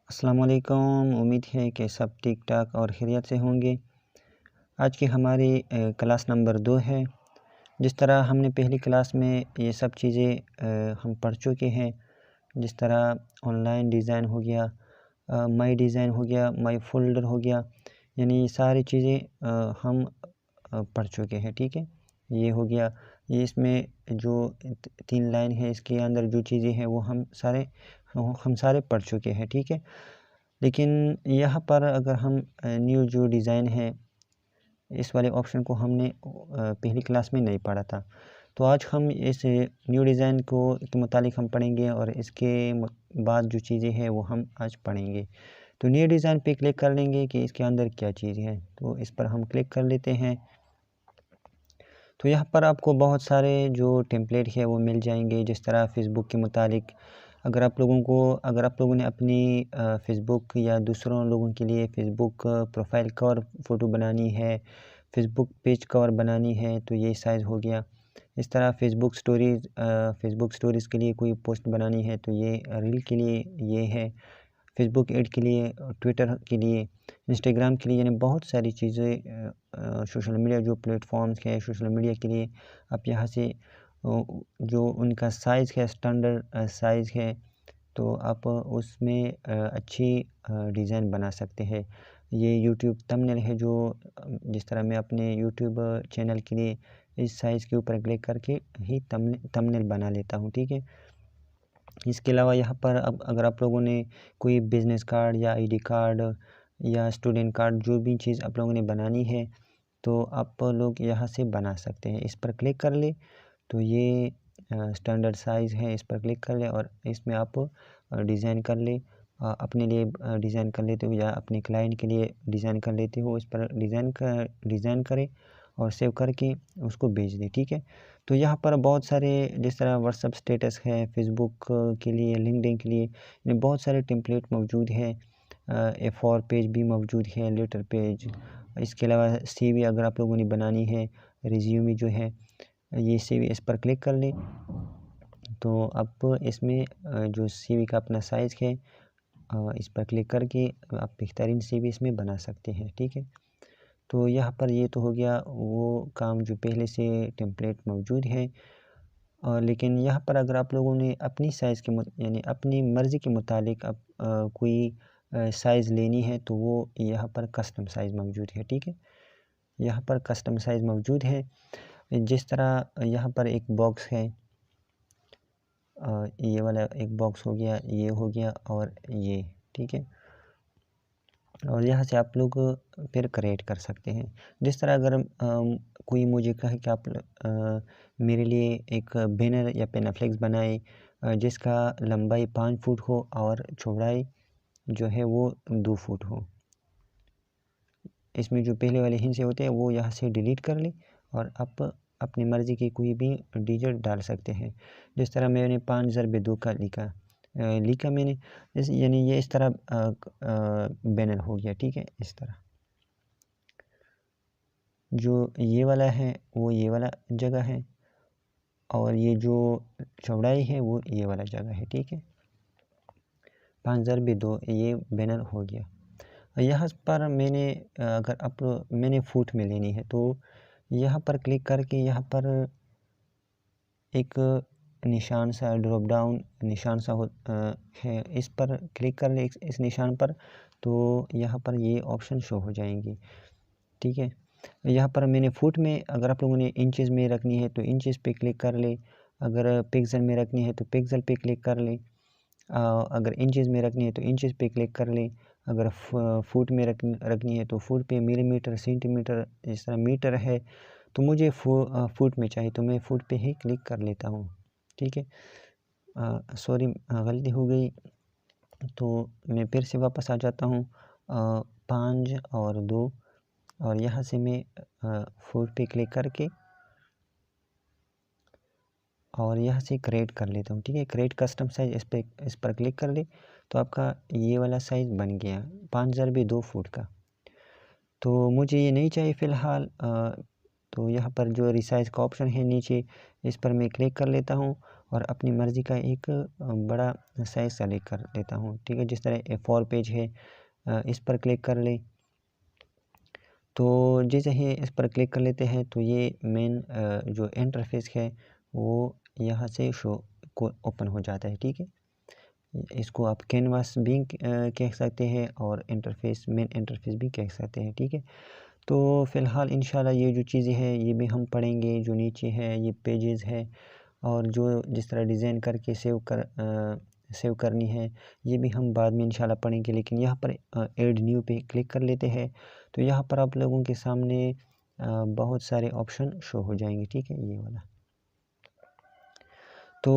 अस्सलाम वालेकुम। उम्मीद है कि सब ठीक ठाक और खैरियत से होंगे। आज की हमारी क्लास नंबर 2 है। जिस तरह हमने पहली क्लास में ये सब चीज़ें हम पढ़ चुके हैं, जिस तरह ऑनलाइन डिज़ाइन हो गया, माई डिज़ाइन हो गया, माई फोल्डर हो गया, यानी ये सारी चीज़ें हम पढ़ चुके हैं। ठीक है, ये हो गया। ये इसमें जो 3 लाइन है, इसके अंदर जो चीज़ें हैं वो हम सारे पढ़ चुके हैं। ठीक है, लेकिन यहाँ पर अगर हम न्यू जो डिज़ाइन है, इस वाले ऑप्शन को हमने पहली क्लास में नहीं पढ़ा था। तो आज हम इस न्यू डिज़ाइन के मुतालिक हम पढ़ेंगे और इसके बाद जो चीज़ें हैं वो हम आज पढ़ेंगे। तो न्यू डिज़ाइन पे क्लिक कर लेंगे कि इसके अंदर क्या चीज़ है, तो इस पर हम क्लिक कर लेते हैं। तो यहाँ पर आपको बहुत सारे जो टेम्पलेट है वो मिल जाएंगे। जिस तरह फ़ेसबुक के मुतालिक अगर आप लोगों ने अपनी फ़ेसबुक या दूसरों लोगों के लिए फ़ेसबुक प्रोफ़ाइल कवर फ़ोटो बनानी है, फ़ेसबुक पेज कवर बनानी है, तो ये साइज़ हो गया। इस तरह फ़ेसबुक स्टोरीज़ के लिए कोई पोस्ट बनानी है तो ये रील के लिए ये है, फ़ेसबुक ऐड के लिए, ट्विटर के लिए, इंस्टाग्राम के लिए, यानी बहुत सारी चीज़ें सोशल मीडिया जो प्लेटफॉर्म्स हैं सोशल मीडिया के लिए आप यहाँ से जो उनका साइज़ है, स्टैंडर्ड साइज़ है, तो आप उसमें अच्छी डिज़ाइन बना सकते हैं। ये यूट्यूब थंबनेल है जो जिस तरह मैं अपने यूट्यूब चैनल के लिए इस साइज़ के ऊपर क्लिक करके ही थंबनेल बना लेता हूँ। ठीक है, इसके अलावा यहाँ पर अब अगर आप लोगों ने कोई बिज़नेस कार्ड या आईडी कार्ड या स्टूडेंट कार्ड जो भी चीज़ आप लोगों ने बनानी है तो आप लोग यहाँ से बना सकते हैं। इस पर क्लिक कर ले तो ये स्टैंडर्ड साइज़ है, इस पर क्लिक कर ले और इसमें आप डिज़ाइन कर ले, अपने लिए डिज़ाइन कर लेते हो या अपने क्लाइंट के लिए डिज़ाइन कर लेते हो। इस पर डिज़ाइन करें और सेव करके उसको भेज दें। ठीक है, तो यहाँ पर बहुत सारे जिस तरह व्हाट्सएप स्टेटस है, फ़ेसबुक के लिए, लिंक्डइन के लिए, ये बहुत सारे टेम्पलेट मौजूद है। A4 पेज भी मौजूद है, लेटर पेज। इसके अलावा सीवी अगर आप लोगों ने बनानी है, रिज्यूमे जो है ये सीवी, इस पर क्लिक कर लें तो आप इसमें जो सीवी का अपना साइज़ है इस पर क्लिक करके आप बेहतरीन सीवी इसमें बना सकते हैं। ठीक है, तो यहाँ पर ये तो हो गया वो काम जो पहले से टेम्पलेट मौजूद है। लेकिन यहाँ पर अगर आप लोगों ने अपनी साइज़ के यानी अपनी मर्ज़ी के मुतालिक आप कोई साइज़ लेनी है तो वो यहाँ पर कस्टम साइज़ मौजूद है। ठीक है, यहाँ पर कस्टम साइज़ मौजूद है। जिस तरह यहाँ पर एक बॉक्स है, ये वाला एक बॉक्स हो गया, ये हो गया और ये। ठीक है, और यहाँ से आप लोग फिर क्रिएट कर सकते हैं। जिस तरह अगर कोई मुझे कहे कि आप मेरे लिए एक बैनर या पेनाफ्लेक्स बनाए जिसका लंबाई 5 फुट हो और चौड़ाई जो है वो 2 फुट हो। इसमें जो पहले वाले हिस्से होते हैं वो यहाँ से डिलीट कर लें और आप अपनी मर्ज़ी की कोई भी डिजिट डाल सकते हैं। जिस तरह मैंने 5/2 का लिखा मैंने, यानी ये इस तरह बैनर हो गया। ठीक है, इस तरह जो ये वाला है वो ये वाला जगह है और ये जो चौड़ाई है वो ये वाला जगह है। ठीक है, 5/2 ये बैनर हो गया। यहाँ पर मैंने फुट में लेनी है तो यहाँ पर क्लिक करके यहाँ पर एक निशान सा ड्रॉप डाउन निशान सा है, इस पर क्लिक कर ले इस निशान पर, तो यहाँ पर ये ऑप्शन शो हो जाएंगे। ठीक है, यहाँ पर मैंने फुट में, अगर आप लोगों ने इंचेस में रखनी है तो इंचेस पे क्लिक कर ले, अगर पिक्सल में रखनी है तो पिक्सल पे क्लिक कर ले, अगर इंचेस में रखनी है तो इंचेस पे क्लिक कर ले, अगर फुट में रखनी है तो फुट पे, मिलीमीटर, सेंटीमीटर, इस तरह मीटर है तो मुझे फुट में चाहिए तो मैं फुट पे ही क्लिक कर लेता हूँ। ठीक है, सॉरी गलती हो गई, तो मैं फिर से वापस आ जाता हूँ 5 और 2 और यहाँ से मैं फुट पे क्लिक करके और यहाँ से क्रिएट कर लेता हूँ। ठीक है, क्रिएट कस्टम साइज़, इस पर क्लिक कर ले तो आपका ये वाला साइज़ बन गया 5/2 फुट का। तो मुझे ये नहीं चाहिए फ़िलहाल, तो यहाँ पर जो रिसाइज़ का ऑप्शन है नीचे, इस पर मैं क्लिक कर लेता हूँ और अपनी मर्ज़ी का एक बड़ा साइज़ सेलेक्ट कर लेता हूँ। ठीक है, जिस तरह A4 पेज है, इस पर क्लिक कर ले। तो जैसे ही इस पर क्लिक कर लेते हैं तो ये मेन जो इंटरफेस है वो यहाँ से शो को ओपन हो जाता है। ठीक है, इसको आप कैनवास भी कह सकते हैं और इंटरफेस मेन इंटरफेस भी कह सकते हैं। ठीक है, तो फ़िलहाल इंशाल्लाह ये जो चीज़ें हैं ये भी हम पढ़ेंगे। जो नीचे है ये पेजेस है और जो जिस तरह डिज़ाइन करके सेव करनी है ये भी हम बाद में इंशाल्लाह पढ़ेंगे। लेकिन यहाँ पर ऐड न्यू पे क्लिक कर लेते हैं तो यहाँ पर आप लोगों के सामने बहुत सारे ऑप्शन शो हो जाएंगे। ठीक है, ये वाला। तो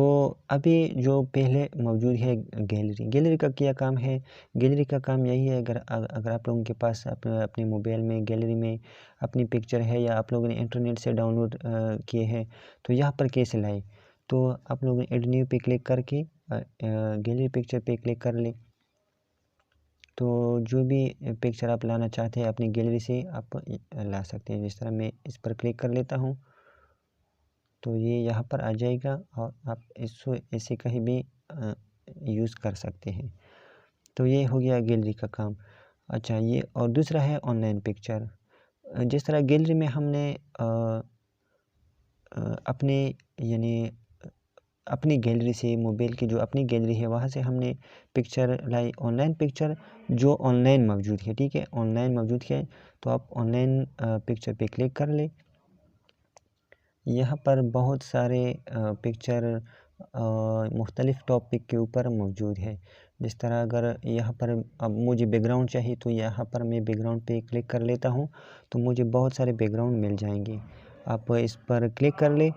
अभी जो पहले मौजूद है गैलरी का क्या काम है? गैलरी का काम यही है, अगर आप लोगों के पास अपने मोबाइल में गैलरी में अपनी पिक्चर है या आप लोगों ने इंटरनेट से डाउनलोड किए हैं तो यहाँ पर कैसे लाए? तो आप लोग ऐड न्यू पे क्लिक करके गैलरी पिक्चर पे क्लिक कर ले। तो जो भी पिक्चर आप लाना चाहते हैं अपनी गैलरी से आप ला सकते हैं। जिस तरह मैं इस पर क्लिक कर लेता हूँ तो ये यहाँ पर आ जाएगा और आप इसको ऐसे कहीं भी यूज़ कर सकते हैं। तो ये हो गया गैलरी का काम। अच्छा, ये और दूसरा है ऑनलाइन पिक्चर। जिस तरह गैलरी में हमने अपने यानी अपनी गैलरी से मोबाइल की जो अपनी गैलरी है वहाँ से हमने पिक्चर लाई, ऑनलाइन पिक्चर जो ऑनलाइन मौजूद है। ठीक है, ऑनलाइन मौजूद है तो आप ऑनलाइन पिक्चर पे क्लिक कर ले। यहाँ पर बहुत सारे पिक्चर मुख्तलिफ़ टॉपिक के ऊपर मौजूद है। जिस तरह अगर यहाँ पर अब मुझे बैकग्राउंड चाहिए तो यहाँ पर मैं बैकग्राउंड पे क्लिक कर लेता हूँ तो मुझे बहुत सारे बैकग्राउंड मिल जाएंगे। आप इस पर क्लिक कर ले।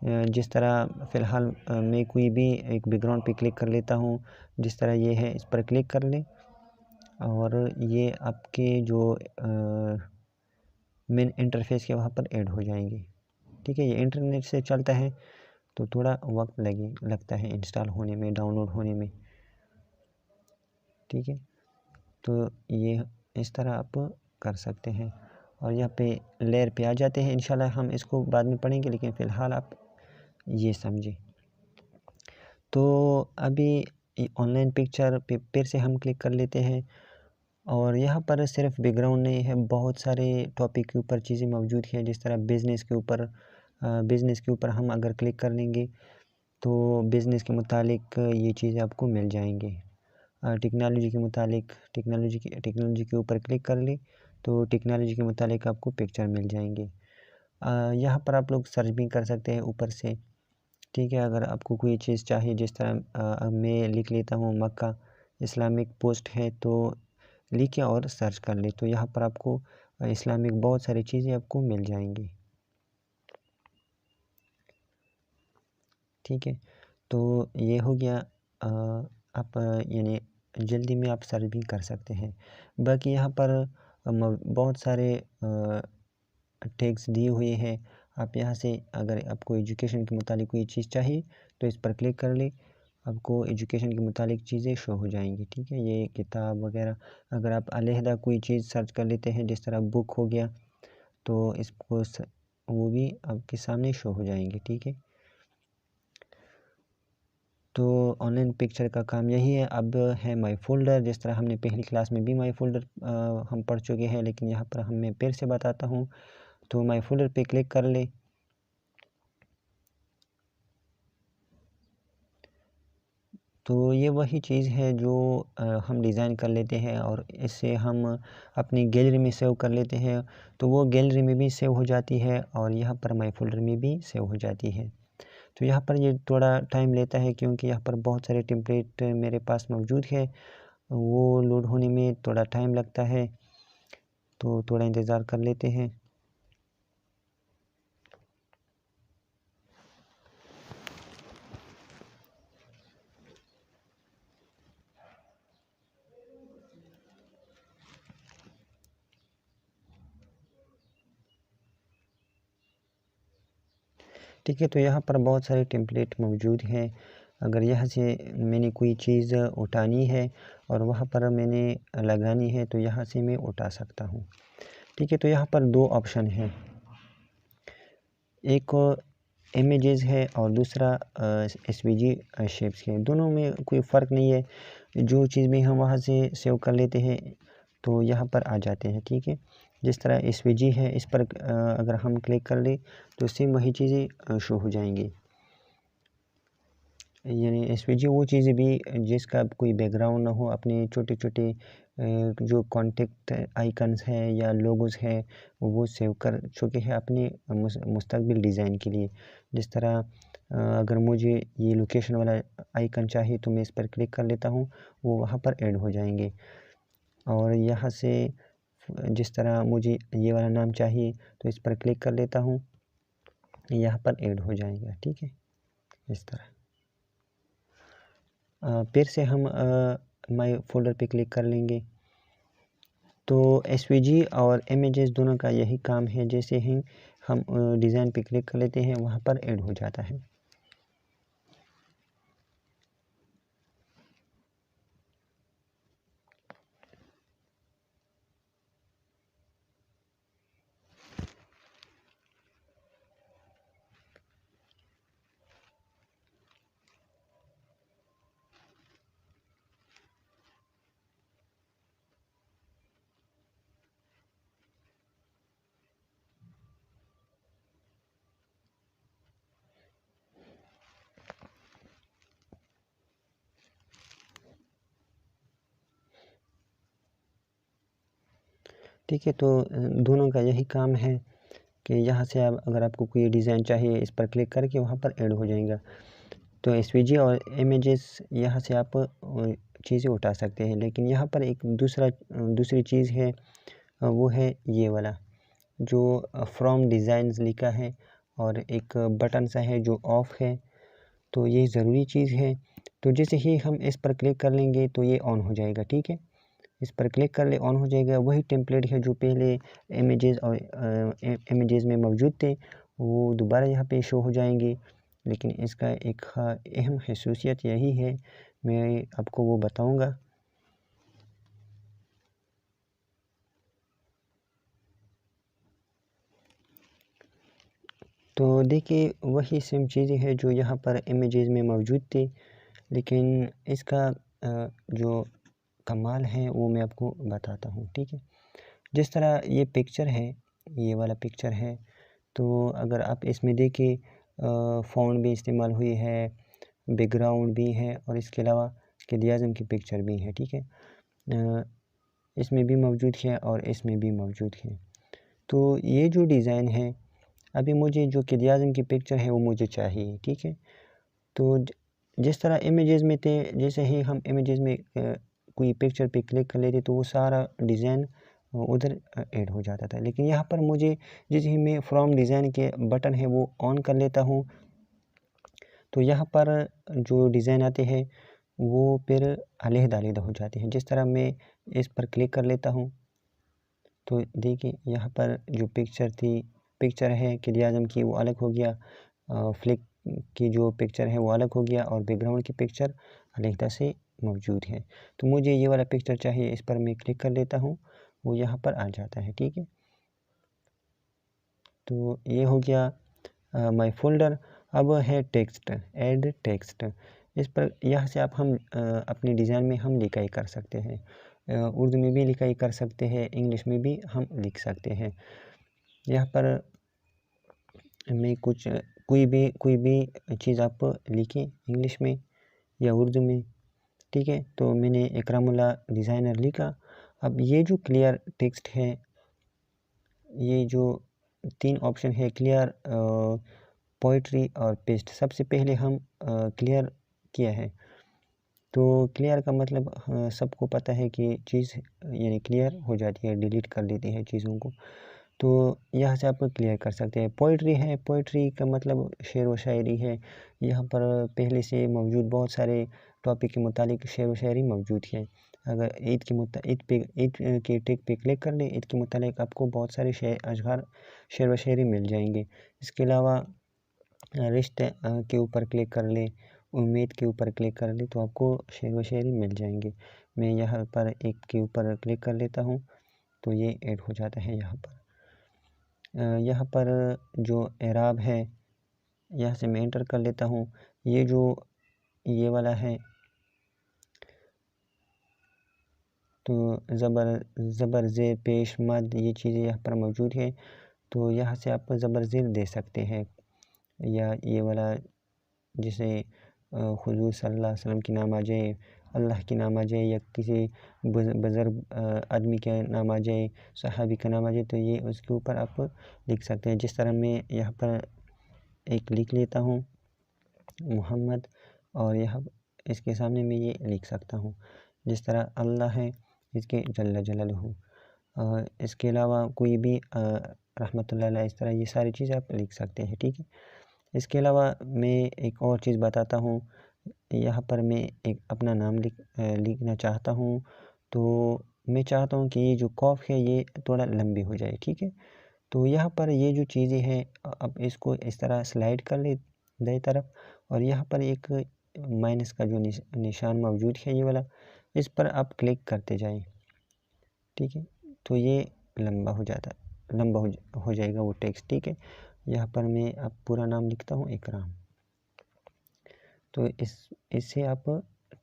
जिस तरह फ़िलहाल मैं कोई भी एक बैकग्राउंड पे क्लिक कर लेता हूँ, जिस तरह ये है इस पर क्लिक कर लें और ये आपके जो मेन इंटरफेस के वहाँ पर ऐड हो जाएंगे। ठीक है, ये इंटरनेट से चलता है तो थोड़ा वक्त लगता है इंस्टॉल होने में, डाउनलोड होने में। ठीक है, तो ये इस तरह आप कर सकते हैं और यहाँ पे लेयर पे आ जाते हैं। इंशाल्लाह हम इसको बाद में पढ़ेंगे लेकिन फ़िलहाल आप ये समझें। तो अभी ऑनलाइन पिक्चर पे फिर से हम क्लिक कर लेते हैं और यहाँ पर सिर्फ बैकग्राउंड नहीं है, बहुत सारे टॉपिक के ऊपर चीज़ें मौजूद हैं। जिस तरह बिज़नेस के ऊपर हम अगर क्लिक कर लेंगे तो बिज़नेस के मुतालिक ये चीज़ें आपको मिल जाएंगी। टेक्नोलॉजी के मुतालिक टेक्नोलॉजी के ऊपर क्लिक कर ले तो टेक्नोलॉजी के मुतालिक आपको पिक्चर मिल जाएंगे। यहाँ पर आप लोग सर्च भी कर सकते हैं ऊपर से। ठीक है, अगर आपको कोई चीज़ चाहिए, जिस तरह मैं लिख लेता हूँ मक्का इस्लामिक पोस्ट है तो लिखे और सर्च कर ले तो यहाँ पर आपको इस्लामिक बहुत सारी चीज़ें आपको मिल जाएंगी। ठीक है, तो ये हो गया। आप यानी जल्दी में आप सर्च भी कर सकते हैं। बाकी यहाँ पर बहुत सारे टैग्स दिए हुए हैं। आप यहाँ से अगर आपको एजुकेशन के मुतालिक कोई चीज़ चाहिए तो इस पर क्लिक कर ले, आपको एजुकेशन के मुतालिक चीज़ें शो हो जाएंगी। ठीक है, ये किताब वगैरह अगर आप अलहदा कोई चीज़ सर्च कर लेते हैं जिस तरह बुक हो गया तो इसको वो भी आपके सामने शो हो जाएंगे। ठीक है, तो ऑनलाइन पिक्चर का काम यही है। अब है माई फ़ोल्डर। जिस तरह हमने पहली क्लास में भी माई फ़ोल्डर हम पढ़ चुके हैं लेकिन यहाँ पर मैं फिर से बताता हूँ। तो माई फ़ोल्डर पे क्लिक कर ले तो ये वही चीज़ है जो हम डिज़ाइन कर लेते हैं और इससे हम अपनी गैलरी में सेव कर लेते हैं तो वो गैलरी में भी सेव हो जाती है और यहाँ पर माई फ़ोल्डर में भी सेव हो जाती है। तो यहाँ पर ये थोड़ा टाइम लेता है क्योंकि यहाँ पर बहुत सारे टेम्पलेट मेरे पास मौजूद है, वो लोड होने में थोड़ा टाइम लगता है तो थोड़ा इंतज़ार कर लेते हैं। ठीक है, तो यहाँ पर बहुत सारे टेम्पलेट मौजूद हैं। अगर यहाँ से मैंने कोई चीज़ उठानी है और वहाँ पर मैंने लगानी है तो यहाँ से मैं उठा सकता हूँ। ठीक है, तो यहाँ पर दो ऑप्शन हैं, एक इमेजेस है और दूसरा SVG शेप्स है। दोनों में कोई फ़र्क नहीं है, जो चीज़ भी हम वहाँ से सेव कर लेते हैं तो यहाँ पर आ जाते हैं, ठीक है। जिस तरह SVG है, इस पर अगर हम क्लिक कर ले तो सेम वही चीज़ें शो हो जाएंगी। यानी SVG वो चीज़ें भी जिसका कोई बैकग्राउंड ना हो, अपने छोटे छोटे जो कॉन्टेक्ट आइकन्स हैं या लोगोस हैं वो सेव कर चुके हैं अपने मुस्तकबिल डिज़ाइन के लिए। जिस तरह अगर मुझे ये लोकेशन वाला आइकन चाहिए तो मैं इस पर क्लिक कर लेता हूँ, वो वहाँ पर ऐड हो जाएंगे। और यहाँ से जिस तरह मुझे ये वाला नाम चाहिए तो इस पर क्लिक कर लेता हूँ, यहाँ पर ऐड हो जाएगा, ठीक है। इस तरह फिर से हम माय फोल्डर पे क्लिक कर लेंगे तो SVG और इमेजेस दोनों का यही काम है। जैसे ही हम डिज़ाइन पे क्लिक कर लेते हैं वहाँ पर ऐड हो जाता है। ठीक है, तो दोनों का यही काम है कि यहाँ से आप अगर आपको कोई डिज़ाइन चाहिए इस पर क्लिक करके वहाँ पर ऐड हो जाएगा। तो SVG और इमेजेस यहाँ से आप चीज़ें उठा सकते हैं। लेकिन यहाँ पर एक दूसरी चीज़ है, वो है ये वाला जो फ्रॉम डिज़ाइंस लिखा है और एक बटन सा है जो ऑफ है। तो ये ज़रूरी चीज़ है। तो जैसे ही हम इस पर क्लिक कर लेंगे तो ये ऑन हो जाएगा, ठीक है। इस पर क्लिक कर ले, ऑन हो जाएगा। वही टेम्पलेट है जो पहले इमेजेस और इमेजेस में मौजूद थे, वो दोबारा यहाँ पे शो हो जाएंगे। लेकिन इसका एक अहम खसूसियत यही है, मैं आपको वो बताऊंगा। तो देखिए वही सेम चीज़ें हैं जो यहाँ पर इमेजेस में मौजूद थी, लेकिन इसका जो कमाल है वो मैं आपको बताता हूँ, ठीक है। जिस तरह ये पिक्चर है, ये वाला पिक्चर है, तो अगर आप इसमें देखिए फ़ॉन्ट भी इस्तेमाल हुई है, बैकग्राउंड भी है और इसके अलावा क़ायद-ए-आज़म की पिक्चर भी है, ठीक है। इसमें भी मौजूद है और इसमें भी मौजूद है। तो ये जो डिज़ाइन है, अभी मुझे जो क़ायद-ए-आज़म की पिक्चर है वो मुझे चाहिए, ठीक है। तो जिस तरह इमेजेस में थे, जैसे ही हम इमेजेस में कोई पिक्चर पे क्लिक कर लेते तो वो सारा डिज़ाइन उधर ऐड हो जाता था। लेकिन यहाँ पर मुझे जैसे ही मैं फ्रॉम डिज़ाइन के बटन है वो ऑन कर लेता हूँ तो यहाँ पर जो डिज़ाइन आते हैं वो फिर अलग-अलग हो जाते हैं। जिस तरह मैं इस पर क्लिक कर लेता हूँ तो देखिए यहाँ पर जो पिक्चर है क़ायद-ए-आज़म की वो अलग हो गया, फ्लिक की जो पिक्चर है वो अलग हो गया और बैकग्राउंड की पिक्चर अलग से मौजूद है। तो मुझे ये वाला पिक्चर चाहिए, इस पर मैं क्लिक कर लेता हूँ, वो यहाँ पर आ जाता है, ठीक है। तो ये हो गया माय फोल्डर। अब है टेक्स्ट, ऐड टेक्स्ट। इस पर यहाँ से हम अपने डिज़ाइन में हम लिखाई कर सकते हैं। उर्दू में भी लिखाई कर सकते हैं, इंग्लिश में भी हम लिख सकते हैं। यहाँ पर मैं कोई भी चीज़ आप लिखें इंग्लिश में या उर्दू में, ठीक है। तो मैंने इकरामुल्लाह डिज़ाइनर लिखा। अब ये जो क्लियर टेक्स्ट है, ये जो 3 ऑप्शन है, क्लियर, पोएट्री और पेस्ट। सबसे पहले हम क्लियर किया है। तो क्लियर का मतलब सबको पता है कि चीज़ यानी क्लियर हो जाती है, डिलीट कर देती है चीज़ों को। तो यहाँ से आप क्लियर कर सकते हैं। पोएट्री है, पोएट्री का मतलब शेर व शायरी है। यहाँ पर पहले से मौजूद बहुत सारे टॉपिक के मुतालिक शेर व शायरी मौजूद है। अगर ईद के टिक पे क्लिक कर लें, ईद के मुतालिक आपको बहुत सारे अशआर शेर व शायरी मिल जाएंगे। इसके अलावा रिश्ते के ऊपर क्लिक कर लें, उम्मीद के ऊपर क्लिक कर लें तो आपको शेर व शायरी मिल जाएंगे। मैं यहाँ पर एक के ऊपर क्लिक कर लेता हूँ तो ये ऐड हो जाता है यहाँ पर। यहाँ पर जो एराब है यहाँ से मैं एंटर कर लेता हूँ। ये जो ये वाला है तो ज़बर ज़ेर पेश मद ये चीज़ें यहाँ पर मौजूद है। तो यहाँ से आप ज़बर ज़ेर दे सकते हैं, या ये वाला जिसे हुज़ूर सल्लल्लाहु अलैहि वसल्लम की नाम आ जाए, अल्लाह की नाम आ जाए, या किसी बुज़ुर्ग आदमी के नाम आ जाए, सहाबी का नाम आ जाए, तो ये उसके ऊपर आप लिख सकते हैं। जिस तरह मैं यहाँ पर एक लिख लेता हूँ मोहम्मद, और यहाँ इसके सामने मैं ये लिख सकता हूँ जिस तरह अल्लाह है इसके जल्ल जलालहू। इसके अलावा कोई भी रहमतुल्लाह अलैह, इस तरह ये सारी चीज़ें आप लिख सकते हैं, ठीक है। इसके अलावा मैं एक और चीज़ बताता हूँ। यहाँ पर मैं एक अपना नाम लिखना चाहता हूँ, तो मैं चाहता हूँ कि ये जो कॉफ है ये थोड़ा लंबी हो जाए, ठीक है। तो यहाँ पर ये जो चीज़ें हैं अब इसको इस तरह स्लाइड कर ले दाएं तरफ, और यहाँ पर एक माइनस का जो निशान मौजूद है ये वाला, इस पर आप क्लिक करते जाएं, ठीक है। तो ये लंबा हो जाएगा वो टेक्स्ट, ठीक है। यहाँ पर मैं अब पूरा नाम लिखता हूँ इकराम। तो इससे आप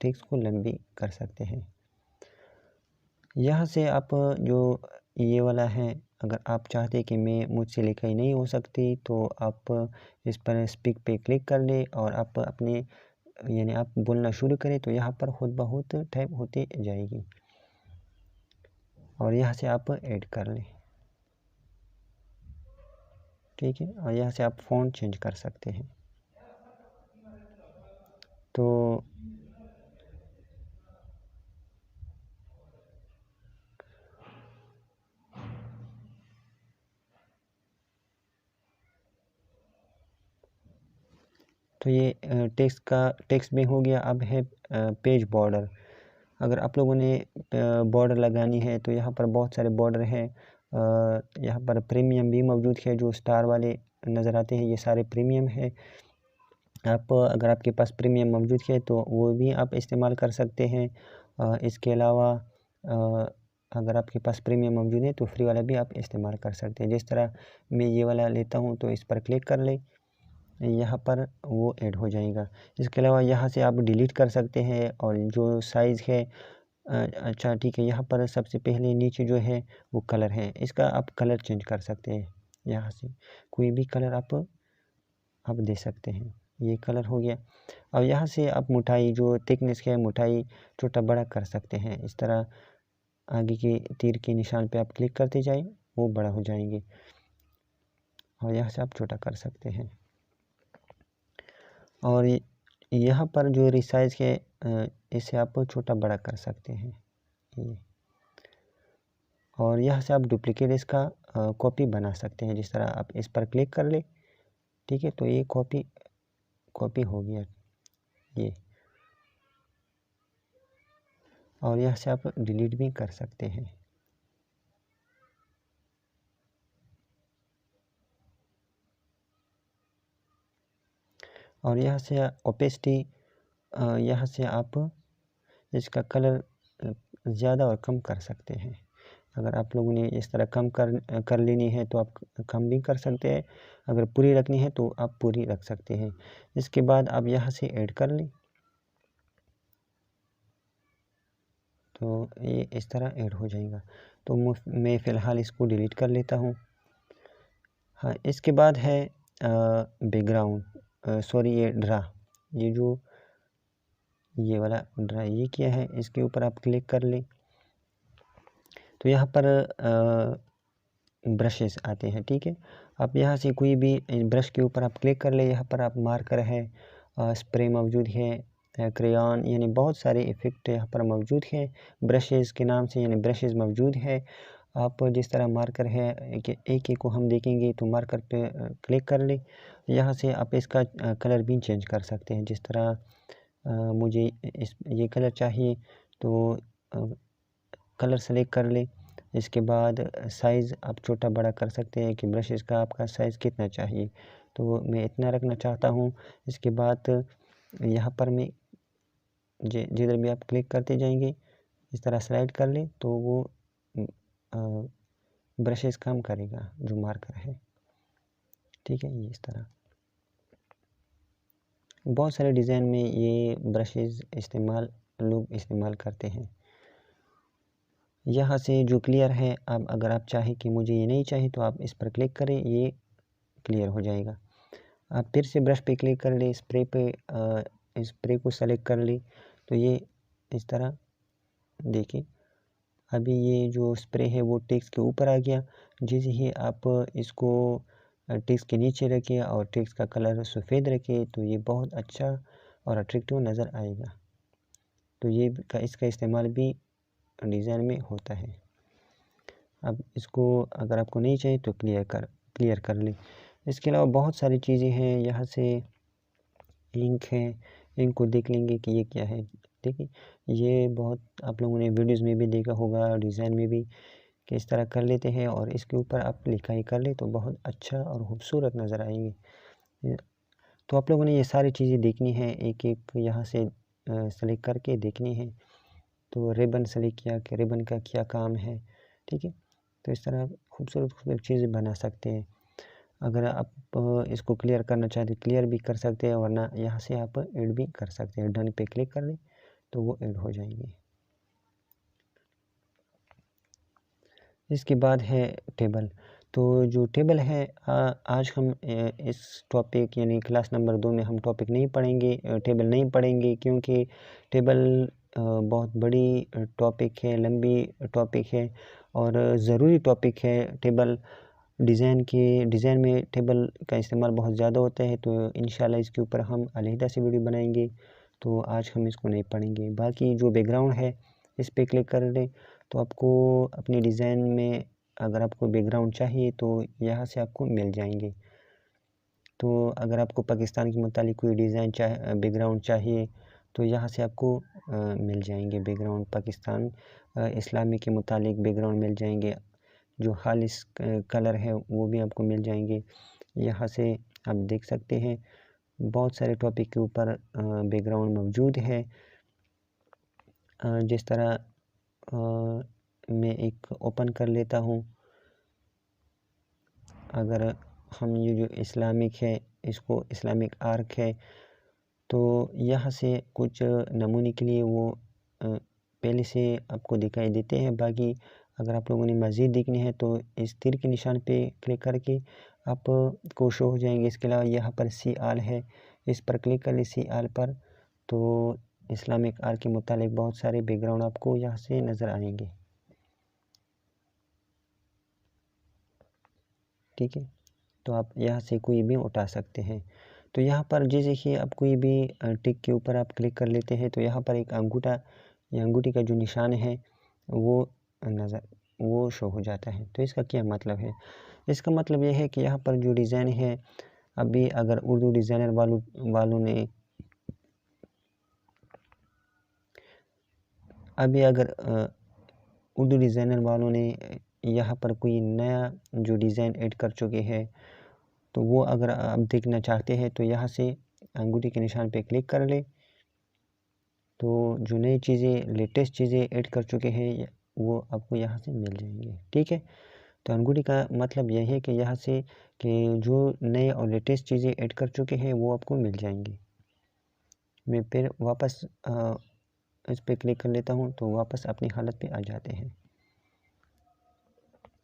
टेक्स्ट को लंबी कर सकते हैं। यहाँ से आप जो ये वाला है, अगर आप चाहते कि मैं मुझसे लिखाई नहीं हो सकती, तो आप इस पर स्पीक पे क्लिक कर लें और आप अपने यानी आप बोलना शुरू करें, तो यहाँ पर खुद ब खुद टाइप होती जाएगी। और यहाँ से आप ऐड कर लें, ठीक है। और यहाँ से आप फ़ॉन्ट चेंज कर सकते हैं। तो ये टेक्स्ट में हो गया। अब है पेज बॉर्डर। अगर आप लोगों ने बॉर्डर लगानी है तो यहाँ पर बहुत सारे बॉर्डर हैं। यहाँ पर प्रीमियम भी मौजूद है, जो स्टार वाले नज़र आते हैं, ये सारे प्रीमियम है। अगर आपके पास प्रीमियम मौजूद है तो वो भी आप इस्तेमाल कर सकते हैं। इसके अलावा अगर आपके पास प्रीमियम मौजूद है तो फ्री वाला भी आप इस्तेमाल कर सकते हैं। जिस तरह मैं ये वाला लेता हूँ तो इस पर क्लिक कर लें, यहाँ पर वो ऐड हो जाएगा। इसके अलावा यहाँ से आप डिलीट कर सकते हैं। और जो साइज़ है अच्छा ठीक है, यहाँ पर सबसे पहले नीचे जो है वो कलर है, इसका आप कलर चेंज कर सकते हैं। यहाँ से कोई भी कलर आप दे सकते हैं। ये कलर हो गया। और यहाँ से आप मोटाई जो थिकनेस है, मोटाई छोटा बड़ा कर सकते हैं। इस तरह आगे के तीर के निशान पे आप क्लिक करते जाएं, वो बड़ा हो जाएंगे, और यहाँ से आप छोटा कर सकते हैं। और यहाँ पर जो रिसाइज है इसे आप छोटा बड़ा कर सकते हैं ये। और यहाँ से आप डुप्लीकेट इसका कॉपी बना सकते हैं। जिस तरह आप इस पर क्लिक कर ले, ठीक है, तो ये कॉपी हो गया ये। और यहाँ से आप डिलीट भी कर सकते हैं। और यहाँ से ओपेसिटी, यहाँ से आप इसका कलर ज़्यादा और कम कर सकते हैं। अगर आप लोगों ने इस तरह कम कर लेनी है तो आप कम भी कर सकते हैं। अगर पूरी रखनी है तो आप पूरी रख सकते हैं। इसके बाद आप यहाँ से ऐड कर लें, तो ये इस तरह ऐड हो जाएगा। तो मैं फ़िलहाल इसको डिलीट कर लेता हूँ। हाँ, इसके बाद है बैकग्राउंड, सॉरी ये जो ये वाला ड्रा ये क्या है, इसके ऊपर आप क्लिक कर लें, तो यहाँ पर ब्रशेस आते हैं, ठीक है। आप यहाँ से कोई भी ब्रश के ऊपर आप क्लिक कर ले। यहाँ पर आप मार्कर है, स्प्रे मौजूद है, क्रेयॉन, यानी बहुत सारे इफ़ेक्ट यहाँ पर मौजूद हैं ब्रशेस के नाम से, यानी ब्रशेस मौजूद है। आप जिस तरह मार्कर है एक को हम देखेंगे, तो मार्कर पे क्लिक कर ले। यहाँ से आप इसका कलर भी चेंज कर सकते हैं। जिस तरह मुझे ये कलर चाहिए, तो कलर सेलेक्ट कर ले। इसके बाद साइज़ आप छोटा बड़ा कर सकते हैं कि ब्रशेस का आपका साइज़ कितना चाहिए, तो मैं इतना रखना चाहता हूँ। इसके बाद यहाँ पर मैं जिधर भी आप क्लिक करते जाएंगे, इस तरह स्लाइड कर ले, तो वो ब्रशेस काम करेगा जो मार्कर है, ठीक है, ये इस तरह। बहुत सारे डिज़ाइन में ये ब्रशेज़ लोग इस्तेमाल करते हैं। यहाँ से जो क्लियर है, अब अगर आप चाहें कि मुझे ये नहीं चाहिए तो आप इस पर क्लिक करें, ये क्लियर हो जाएगा। आप फिर से ब्रश पे क्लिक कर लें, स्प्रे को सेलेक्ट कर लें, तो ये इस तरह देखिए अभी ये जो स्प्रे है वो टेक्स्ट के ऊपर आ गया। जैसे ही आप इसको टेक्स्ट के नीचे रखें और टेक्स्ट का कलर सफ़ेद रखें तो ये बहुत अच्छा और अट्रैक्टिव नज़र आएगा। तो ये इसका इस्तेमाल भी डिज़ाइन में होता है। अब इसको अगर आपको नहीं चाहिए तो क्लियर कर लें। इसके अलावा बहुत सारी चीज़ें हैं। यहाँ से इंक है, इंक को देख लेंगे कि ये क्या है। ठीक है, ये बहुत आप लोगों ने वीडियोस में भी देखा होगा, डिज़ाइन में भी, कि इस तरह कर लेते हैं और इसके ऊपर आप लिखाई कर ले तो बहुत अच्छा और खूबसूरत नज़र आएंगे। तो आप लोगों ने ये सारी चीज़ें देखनी है, एक एक यहाँ से सेलेक्ट करके देखनी है। तो रिबन सेलेक्ट किया कि रिबन का क्या काम है। ठीक है, तो इस तरह खूबसूरत चीज़ें बना सकते हैं। अगर आप इसको क्लियर करना चाहते क्लियर भी कर सकते हैं, वरना यहाँ से आप ऐड भी कर सकते हैं। डन पे क्लिक कर लें तो वो ऐड हो जाएंगे। इसके बाद है टेबल। तो जो टेबल है, आज हम इस टॉपिक यानी क्लास नंबर 2 में हम टॉपिक नहीं पढ़ेंगे, टेबल नहीं पढ़ेंगे, क्योंकि टेबल बहुत बड़ी टॉपिक है, लंबी टॉपिक है और ज़रूरी टॉपिक है। टेबल डिज़ाइन में टेबल का इस्तेमाल बहुत ज़्यादा होता है, तो इंशाल्लाह इसके ऊपर हम अलहदा से वीडियो बनाएंगे। तो आज हम इसको नहीं पढ़ेंगे। बाकी जो बैकग्राउंड है इस पर क्लिक कर लें तो आपको अपनी डिज़ाइन में अगर आपको बैकग्राउंड चाहिए तो यहाँ से आपको मिल जाएंगे। तो अगर आपको पाकिस्तान के मुतालिक कोई डिज़ाइन बैकग्राउंड चाहिए तो यहाँ से आपको मिल जाएंगे बैकग्राउंड। पाकिस्तान इस्लामी के मुतालिक बैकग्राउंड मिल जाएंगे। जो खालिस कलर है वो भी आपको मिल जाएंगे। यहाँ से आप देख सकते हैं बहुत सारे टॉपिक के ऊपर बैकग्राउंड मौजूद है। जिस तरह मैं एक ओपन कर लेता हूँ। अगर हम ये जो इस्लामिक है, इसको इस्लामिक आर्क है, तो यहाँ से कुछ नमूने के लिए वो पहले से आपको दिखाई देते हैं। बाकी अगर आप लोगों ने मज़ीद देखनी है तो इस तीर के निशान पे क्लिक करके आप को शो हो जाएंगे। इसके अलावा यहाँ पर सी आल है, इस पर क्लिक कर ले सी आल पर, तो इस्लामिक आर्क के मुतालिक बहुत सारे बैकग्राउंड आपको यहाँ से नज़र आएंगे। ठीक है, तो आप यहाँ से कोई भी उठा सकते हैं। तो यहाँ पर जैसे कि आप कोई भी टिक के ऊपर आप क्लिक कर लेते हैं तो यहाँ पर एक अंगूठी का जो निशान है वो शो हो जाता है। तो इसका क्या मतलब है? इसका मतलब यह है कि यहाँ पर जो डिज़ाइन है, अभी अगर उर्दू डिज़ाइनर वालों ने उर्दू डिज़ाइनर वालों ने यहाँ पर कोई नया जो डिज़ाइन ऐड कर चुके हैं, तो वो अगर आप देखना चाहते हैं तो यहाँ से अंगूठी के निशान पे क्लिक कर ले, तो जो नई चीज़ें लेटेस्ट चीज़ें ऐड कर चुके हैं वो आपको यहाँ से मिल जाएंगे। ठीक है, तो अंगूठी का मतलब यह है कि यहाँ से कि जो नए और लेटेस्ट चीज़ें ऐड कर चुके हैं वो आपको मिल जाएंगी। मैं फिर वापस इस पर क्लिक कर लेता हूँ तो वापस अपनी हालत पे आ जाते हैं।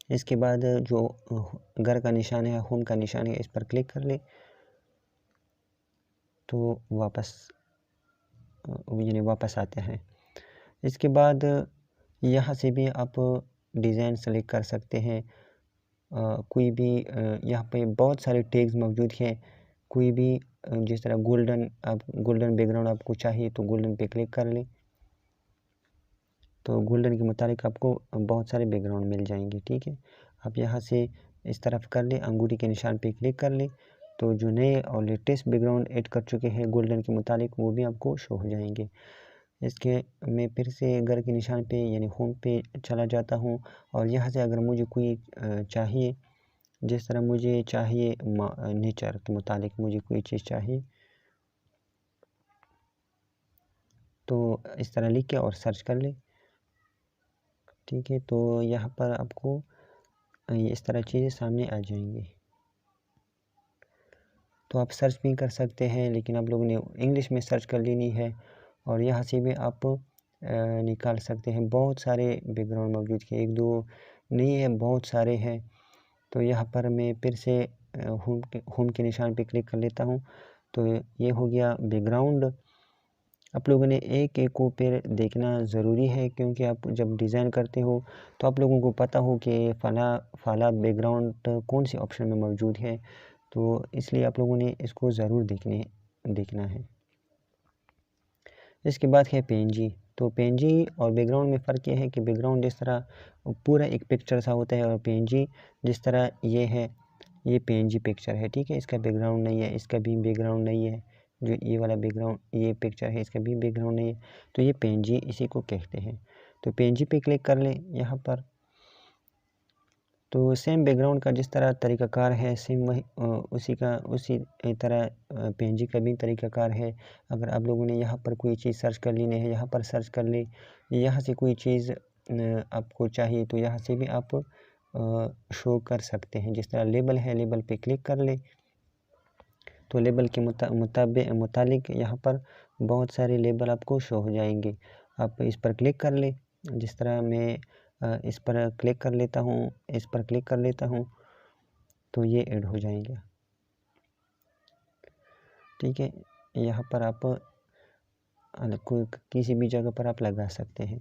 इसके बाद जो घर का निशान है, होम का निशान है, इस पर क्लिक कर ले तो वापस आते हैं। इसके बाद यहाँ से भी आप डिज़ाइन सेलेक्ट कर सकते हैं। कोई भी यहाँ पे बहुत सारे टैग्स मौजूद हैं। कोई भी जिस तरह गोल्डन बैकग्राउंड आपको चाहिए तो गोल्डन पे क्लिक कर लें, तो गोल्डन के मुताबिक आपको बहुत सारे बैकग्राउंड मिल जाएंगे। ठीक है, आप यहाँ से इस तरफ कर लें, अंगूठी के निशान पे क्लिक कर लें, तो जो नए और लेटेस्ट बैकग्राउंड ऐड कर चुके हैं गोल्डन के मुताबिक वो भी आपको शो हो जाएंगे। इसके मैं फिर से घर के निशान पे यानी होम पे चला जाता हूँ और यहाँ से अगर मुझे कोई चाहिए, जिस तरह मुझे चाहिए नेचर के मुताबिक मुझे कोई चीज़ चाहिए, तो इस तरह लिख के और सर्च कर ले। ठीक है, तो यहाँ पर आपको इस तरह चीज़ें सामने आ जाएंगी। तो आप सर्च भी कर सकते हैं, लेकिन आप लोगों ने इंग्लिश में सर्च कर लेनी है और यहाँ से भी आप निकाल सकते हैं। बहुत सारे बैकग्राउंड मौजूद हैं, एक दो नहीं है, बहुत सारे हैं। तो यहाँ पर मैं फिर से होम के निशान पे क्लिक कर लेता हूँ। तो ये हो गया बैकग्राउंड। आप लोगों ने एक एक को फिर देखना ज़रूरी है, क्योंकि आप जब डिज़ाइन करते हो तो आप लोगों को पता हो कि फ़ला बैकग्राउंड कौन से ऑप्शन में मौजूद है। तो इसलिए आप लोगों ने इसको ज़रूर देखना है। इसके बाद है पीएनजी। तो पीएनजी और बैकग्राउंड में फ़र्क ये है कि बैकग्राउंड जिस तरह पूरा एक पिक्चर सा होता है और पीएनजी जिस तरह ये है, ये पीएनजी पिक्चर है, ठीक है। इसका बैकग्राउंड नहीं है, इसका भी बैकग्राउंड नहीं है। जो ये वाला बैकग्राउंड ये पिक्चर है, इसका भी बैकग्राउंड नहीं है। तो ये पीएनजी इसी को कहते हैं। तो पीएनजी पे क्लिक कर लें यहाँ पर। तो सेम बैकग्राउंड का जिस तरह तरीक़ाकार है, सेम वही उसी तरह पीएनजी का भी तरीक़ाकार है। अगर आप लोगों ने यहाँ पर कोई चीज़ सर्च कर लेनी है, यहाँ पर सर्च कर ले, यहाँ से कोई चीज़ आपको चाहिए तो यहाँ से भी आप शो कर सकते हैं। जिस तरह लेबल है, लेबल पे क्लिक कर ले तो लेबल के मुताबिक यहाँ पर बहुत सारे लेबल आपको शो हो जाएंगे। आप इस पर क्लिक कर ले, जिस तरह मैं इस पर क्लिक कर लेता हूँ, इस पर क्लिक कर लेता हूँ, तो ये ऐड हो जाएंगे, ठीक है। यहाँ पर आप कोई किसी भी जगह पर आप लगा सकते हैं।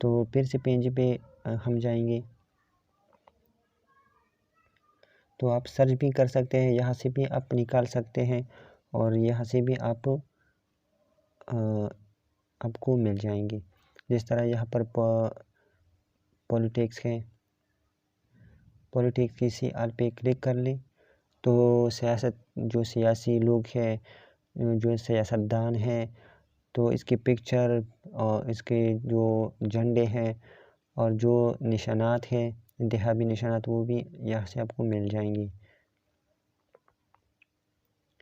तो फिर से पीएनजी पे हम जाएंगे। तो आप सर्च भी कर सकते हैं, यहाँ से भी आप निकाल सकते हैं और यहाँ से भी आपको मिल जाएंगे। जिस तरह यहाँ पर पॉलिटिक्स है, पॉलिटिक्स की CR पे क्लिक कर लें तो जो सियासी लोग हैं, जो सियासतदान हैं, तो इसकी पिक्चर और इसके जो झंडे हैं और जो निशानात हैं, इंतखाबी निशानात, वो भी यहाँ से आपको मिल जाएंगी,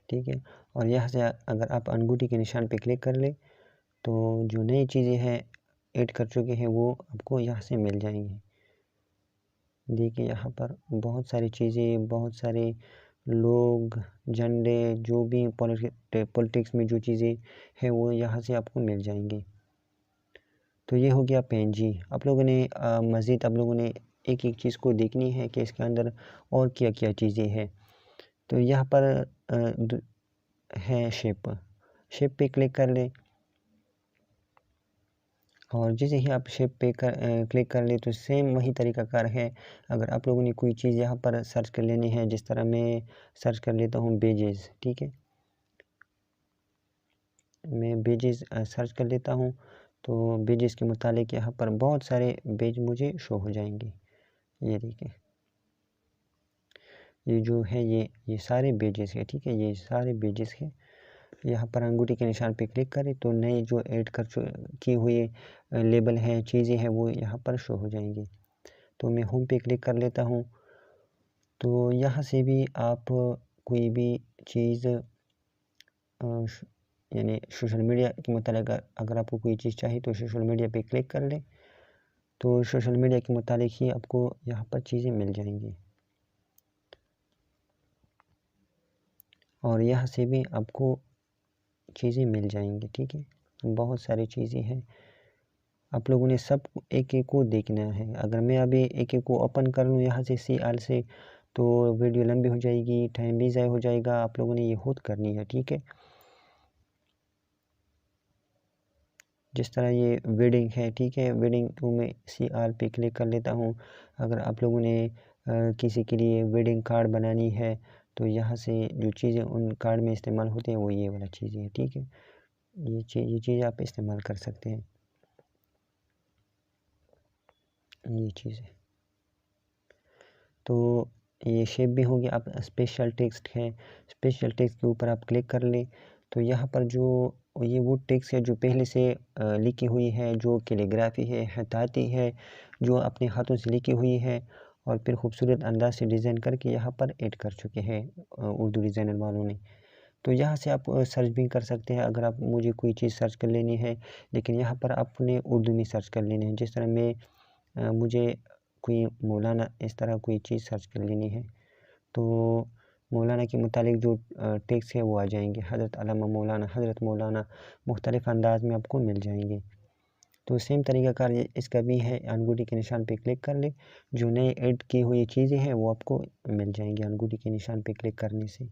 ठीक है। और यहाँ से अगर आप अंगूठी के निशान पे क्लिक कर ले तो जो नई चीज़ें हैं ऐड कर चुके हैं वो आपको यहाँ से मिल जाएंगी। देखिए यहाँ पर बहुत सारी चीज़ें, बहुत सारे लोग, झंडे, जो भी पॉलिटिक्स में जो चीज़ें हैं वो यहाँ से आपको मिल जाएंगी। तो ये हो गया पीएनजी। आप लोगों ने मज़ीद आप लोगों ने एक एक चीज़ को देखनी है कि इसके अंदर और क्या क्या चीज़ें हैं। तो यहाँ पर है शेप पे क्लिक कर ले और जैसे ही आप शेप पे क्लिक कर ले तो सेम वही तरीक़ाकार है। अगर आप लोगों ने कोई चीज़ यहाँ पर सर्च कर लेनी है, जिस तरह मैं सर्च कर लेता हूँ बेजेस, ठीक है। मैं बेजेस सर्च कर लेता हूँ तो बेजेस के मुतालिक यहाँ पर बहुत सारे बेज मुझे शो हो जाएंगे। ये देखिए, ये जो है ये सारे बेजेस है, ठीक है, ये सारे बेजेस है। यहाँ पर अंगूठी के निशान पे क्लिक करें तो नए जो ऐड की हुई लेबल हैं, चीज़ें हैं, वो यहाँ पर शो हो जाएंगी। तो मैं होम पे क्लिक कर लेता हूँ। तो यहाँ से भी आप कोई भी चीज़ यानी सोशल मीडिया के मुतालिक अगर आपको कोई चीज़ चाहिए तो सोशल मीडिया पे क्लिक कर लें तो सोशल मीडिया के मुतालिक ही आपको यहाँ पर चीज़ें मिल जाएंगी। और यहाँ से भी आपको चीज़ें मिल जाएंगी, ठीक है। बहुत सारी चीज़ें हैं, आप लोगों ने सब एक एक को देखना है। अगर मैं अभी एक एक को ओपन कर लूँ यहाँ से CR से तो वीडियो लंबी हो जाएगी, टाइम भी ज़ाया हो जाएगा। आप लोगों ने ये खुद करनी है, ठीक है। जिस तरह ये वेडिंग है, ठीक है, वेडिंग टू में CR पे क्लिक कर लेता हूँ। अगर आप लोगों ने किसी के लिए वेडिंग कार्ड बनानी है तो यहाँ से जो चीज़ें उन कार्ड में इस्तेमाल होती हैं वो ये वाला चीज़ें हैं, ठीक है। ये चीज़ आप इस्तेमाल कर सकते हैं, ये चीज़ है। तो ये शेप भी हो गया। अब स्पेशल टेक्स्ट है, स्पेशल टेक्स्ट के ऊपर आप क्लिक कर लें तो यहाँ पर जो ये वो टेक्स्ट है जो पहले से लिखी हुई है, जो कैलीग्राफी है, खताती है, जो अपने हाथों से लिखी हुई है और फिर खूबसूरत अंदाज से डिज़ाइन करके यहाँ पर ऐड कर चुके हैं उर्दू डिज़ाइनर वालों ने। तो यहाँ से आप सर्च भी कर सकते हैं अगर आप मुझे कोई चीज़ सर्च कर लेनी है, लेकिन यहाँ पर आपने उर्दू में सर्च कर लेनी है। जिस तरह मुझे कोई मौलाना इस तरह कोई चीज़ सर्च कर लेनी है तो मौलाना के मुतालिक जो टैग्स है वो आ जाएंगे। हज़रत अल्लामा मौलाना, हज़रत मौलाना मुख्तलिफ़ अंदाज में आपको मिल जाएंगे। तो सेम तरीक़ाकार इसका भी है, अंगूठी के निशान पे क्लिक कर ले, जो नए ऐड की हुई चीज़ें हैं वो आपको मिल जाएंगी अंगूठी के निशान पे क्लिक करने से।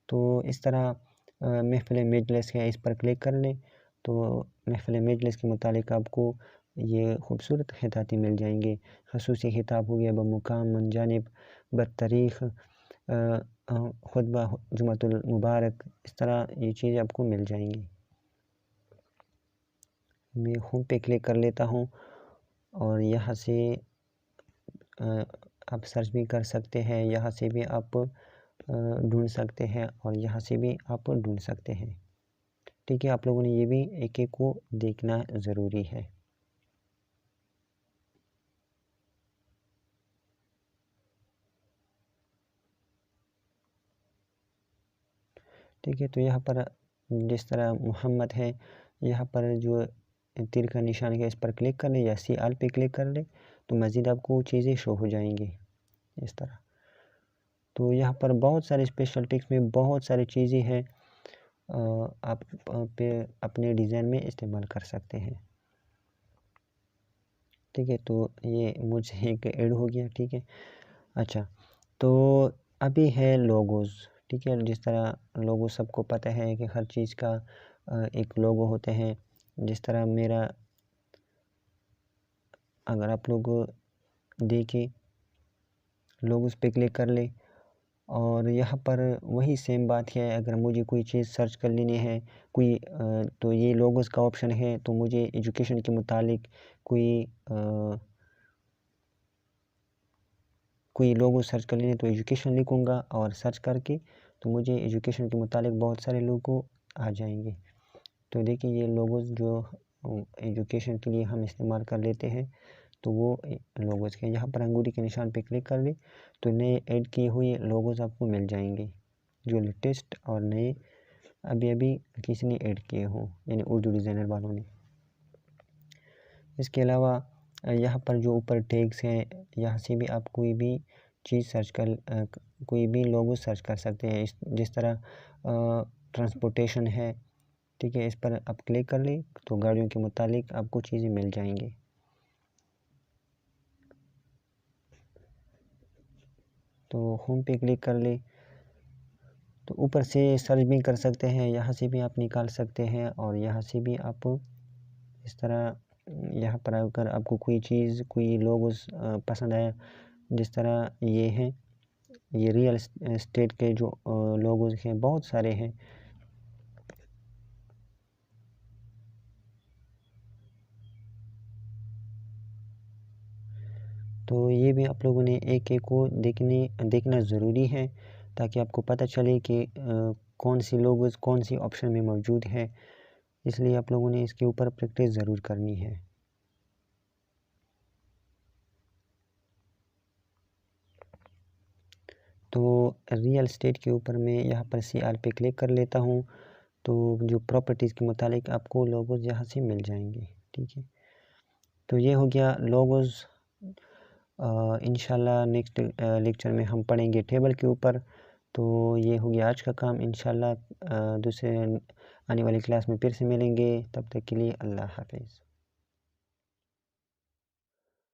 तो इस तरह महफ़िल मजलिस है, इस पर क्लिक कर लें तो महफ़िल मजलिस के मुतालिक आपको ये खूबसूरत खिताती मिल जाएंगे। ख़ुसूसी खिताब हो गया, बमुकाम, मनजानिब, बत्तारीख़, खुतबा जुमातुल मुबारक, इस तरह ये चीज़ आपको मिल जाएंगी। मैं होम पे क्लिक कर लेता हूँ और यहाँ से आप सर्च भी कर सकते हैं, यहाँ से भी आप ढूंढ सकते हैं और यहाँ से भी आप ढूंढ सकते हैं। ठीक है, आप लोगों ने ये भी एक एक को देखना ज़रूरी है। ठीक है, तो यहाँ पर जिस तरह मोहम्मद है, यहाँ पर जो तीर का निशान है इस पर क्लिक कर ले या सी आल पे क्लिक कर ले तो मज़ीद आपको चीज़ें शो हो जाएंगी इस तरह। तो यहाँ पर बहुत सारे स्पेशल टेक्स्ट में बहुत सारी चीज़ें हैं, आप पे अपने डिज़ाइन में इस्तेमाल कर सकते हैं। ठीक है, तो ये मुझे एक ऐड हो गया। ठीक है, अच्छा, तो अभी है लोगोज़। ठीक है, जिस तरह लोगो सबको पता है कि हर चीज़ का एक लोगो होते हैं। जिस तरह मेरा, अगर आप लोग देखिए लोगोस पे क्लिक कर ले और यहाँ पर वही सेम बात है। अगर मुझे कोई चीज़ सर्च कर लेनी है, कोई तो ये लोगोस का ऑप्शन है, तो मुझे एजुकेशन के मुतालिक कोई लोगो सर्च कर लेने तो एजुकेशन लिखूँगा और सर्च करके तो मुझे एजुकेशन के मुतालिक बहुत सारे लोगो आ जाएंगे। तो देखिए ये लोगोस जो एजुकेशन के लिए हम इस्तेमाल कर लेते हैं तो वो लोगोस के, यहाँ पर अंगूठी के निशान पे क्लिक कर ले तो नए ऐड किए हुए लोगोस आपको मिल जाएंगे, जो लेटेस्ट और नए अभी अभी किसी ने ऐड किए हों, यानी उर्दू डिज़ाइनर वालों ने। इसके अलावा यहाँ पर जो ऊपर टैग्स हैं, यहाँ से भी आप कोई भी चीज़ सर्च कर कोई भी लोगो सर्च कर सकते हैं। जिस तरह ट्रांसपोर्टेशन है, ठीक है, इस पर आप क्लिक कर ले तो गाड़ियों के मुतालिक आपको चीज़ें मिल जाएंगी। तो होम पे क्लिक कर ले तो ऊपर से सर्च भी कर सकते हैं, यहाँ से भी आप निकाल सकते हैं और यहाँ से भी आप इस तरह यहाँ पर अगर आपको कोई चीज़ कोई लोगो पसंद आया, जिस तरह ये हैं, ये रियल एस्टेट के जो लोगोस हैं बहुत सारे हैं। तो ये भी आप लोगों ने एक एक को देखना ज़रूरी है ताकि आपको पता चले कि कौन सी लोगोस कौन सी ऑप्शन में मौजूद है। इसलिए आप लोगों ने इसके ऊपर प्रैक्टिस ज़रूर करनी है। तो रियल एस्टेट के ऊपर मैं यहाँ पर CR पे क्लिक कर लेता हूँ तो जो प्रॉपर्टीज़ के मुतालिक आपको लोगोस यहाँ से मिल जाएंगे। ठीक है, तो ये हो गया लोगोस। इंशाल्लाह नेक्स्ट लेक्चर में हम पढ़ेंगे टेबल के ऊपर। तो ये हो गया आज का काम। इंशाल्लाह दूसरे आने वाली क्लास में फिर से मिलेंगे, तब तक के लिए अल्लाह हाफ़िज़।